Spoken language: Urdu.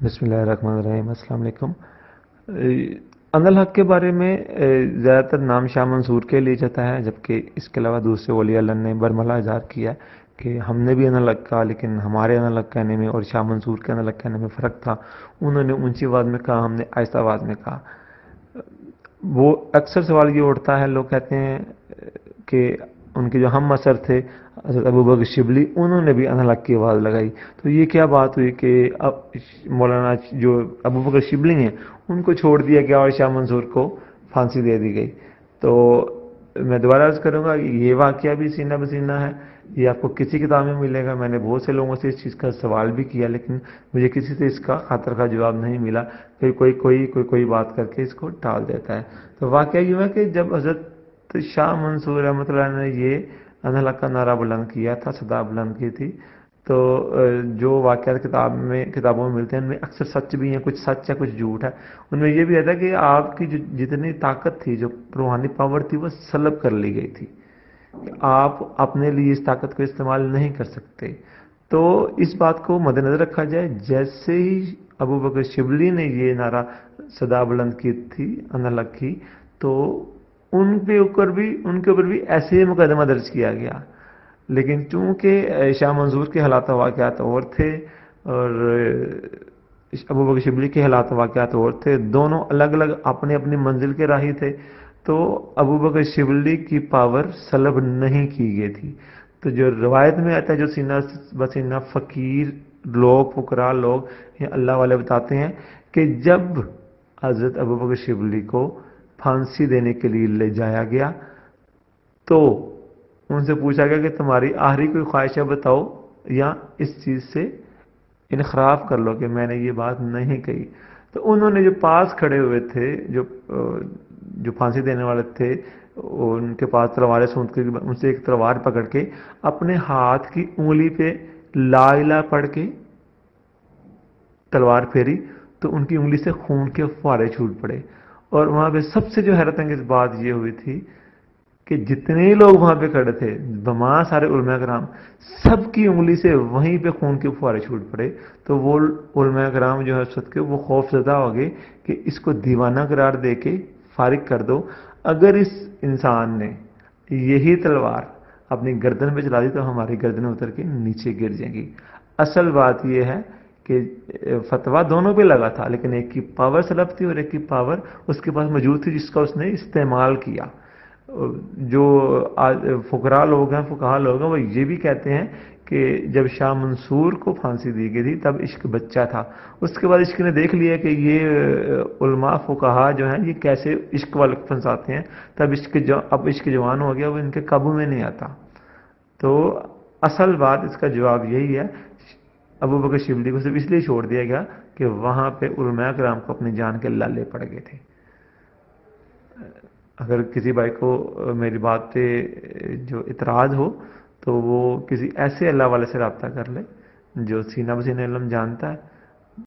بسم اللہ الرحمن الرحیم، السلام علیکم۔ الحق کے بارے میں زیادہ تر نام شاہ منصور کے لیے جاتا ہے، جبکہ اس کے علاوہ دوسرے اولیاء اللہ نے برملا اظہار کیا ہے کہ ہم نے بھی الحق کہا، لیکن ہمارے الحق کہنے میں اور شاہ منصور کے الحق کہنے میں فرق تھا۔ انہوں نے اونچی آواز میں کہا، ہم نے آہستہ آواز میں کہا۔ وہ اکثر سوال یہ اٹھتا ہے، لوگ کہتے ہیں کہ ان کے جو ہم اثر تھے حضرت ابوبکر شبلی، انہوں نے بھی الحق کی آواز لگائی۔ تو یہ کیا بات ہوئی کہ اب مولانا جو ابوبکر شبلی ہیں ان کو چھوڑ دیا گیا اور شاہ منصور کو پھانسی دے دی گئی؟ تو میں دوبارہ عرض کروں گا، یہ واقعہ بھی سینہ بسینہ ہے، یہ آپ کو کسی کتاب میں ملے گا۔ میں نے بہت سے لوگوں سے اس چیز کا سوال بھی کیا، لیکن مجھے کسی سے اس کا خاطر کا جواب نہیں ملا، پھر کوئی بات کر کے اس کو ٹال دیتا ہے۔ تو واقعہ یہ ہے کہ جب حضرت شاہ منصور رحمۃ اللہ نے یہ الحق کا نعرہ بلند کیا تھا، صدا بلند کی تھی، تو جو واقعات کتابوں میں ملتے ہیں ان میں اکثر سچ بھی ہیں، کچھ سچ ہے کچھ جھوٹ ہے۔ ان میں یہ بھی آتا ہے کہ آپ کی جو جتنی طاقت تھی، جو روحانی پاور تھی، وہ سلب کر لی گئی تھی، کہ آپ اپنے لیے اس طاقت کو استعمال نہیں کر سکتے۔ تو اس بات کو مد نظر رکھا جائے، جیسے ہی ابوبکر شبلی نے یہ نعرہ صدا بلند کی تھی الحق کی، تو ان کے اوپر بھی ایسے ہی مقدمہ درج کیا گیا، لیکن چونکہ شاہ منصور کے حالات و واقعات اور تھے اور ابوبکر شبلی کے حالات و واقعات اور تھے، دونوں الگ الگ اپنی اپنی منزل کے راہی تھے، تو ابوبکر شبلی کی پاور سلب نہیں کی گئی تھی۔ تو جو روایت میں آتا ہے، جو سینہ بسینہ فقیر لوگ، فقراء لوگ یا اللہ والے بتاتے ہیں کہ جب حضرت ابوبکر شبلی کو پھانسی دینے کے لیے لے جایا گیا تو ان سے پوچھا گیا کہ تمہاری آخری کوئی خواہش ہے بتاؤ، یا اس چیز سے انحراف کر لو کہ میں نے یہ بات نہیں کہی۔ تو انہوں نے جو پاس کھڑے ہوئے تھے، جو پھانسی دینے والے تھے، ان کے پاس تلواریں سونت کے ان سے ایک تلوار پکڑ کے اپنے ہاتھ کی انگلی پہ لا الہ پڑھ کے تلوار پھیری، تو ان کی انگلی سے خون کے فوارے چھوٹ پڑے۔ اور وہاں پہ سب سے جو حیرت انگیز بات یہ ہوئی تھی کہ جتنے لوگ وہاں پہ کھڑے تھے، بما سارے علماء کرام، سب کی انگلی سے وہیں پہ خون کے فوارے چھوٹ پڑے۔ تو وہ علماء کرام جو ہے اس وقت کے، وہ خوف زدہ ہو گئے کہ اس کو دیوانہ قرار دے کے فارغ کر دو۔ اگر اس انسان نے یہی تلوار اپنی گردن پہ چلا دی تو ہماری گردنیں اتر کے نیچے گر جائیں گی۔ اصل بات یہ ہے کہ فتویٰ دونوں پہ لگا تھا، لیکن ایک کی پاور سلب تھی اور ایک کی پاور اس کے پاس موجود تھی، جس کا اس نے استعمال کیا۔ جو فقراء لوگ ہیں، فقہا لوگ ہیں، وہ یہ بھی کہتے ہیں کہ جب شاہ منصور کو پھانسی دی گئی تھی تب عشق بچہ تھا، اس کے بعد عشق نے دیکھ لیا کہ یہ علماء فقہا جو ہیں یہ کیسے عشق والے پھنساتے ہیں، تب اب عشق جوان ہو گیا، وہ ان کے قابو میں نہیں آتا۔ تو اصل بات اس کا جواب یہی ہے، ابوبکر شبلی کو صرف اس لیے چھوڑ دیا گیا کہ وہاں پہ علماء کرام کو اپنی جان کے لالے پڑ گئے تھے۔ اگر کسی بھائی کو میری بات پہ جو اعتراض ہو تو وہ کسی ایسے اللہ والے سے رابطہ کر لے جو سینہ بسینہ علم جانتا ہے،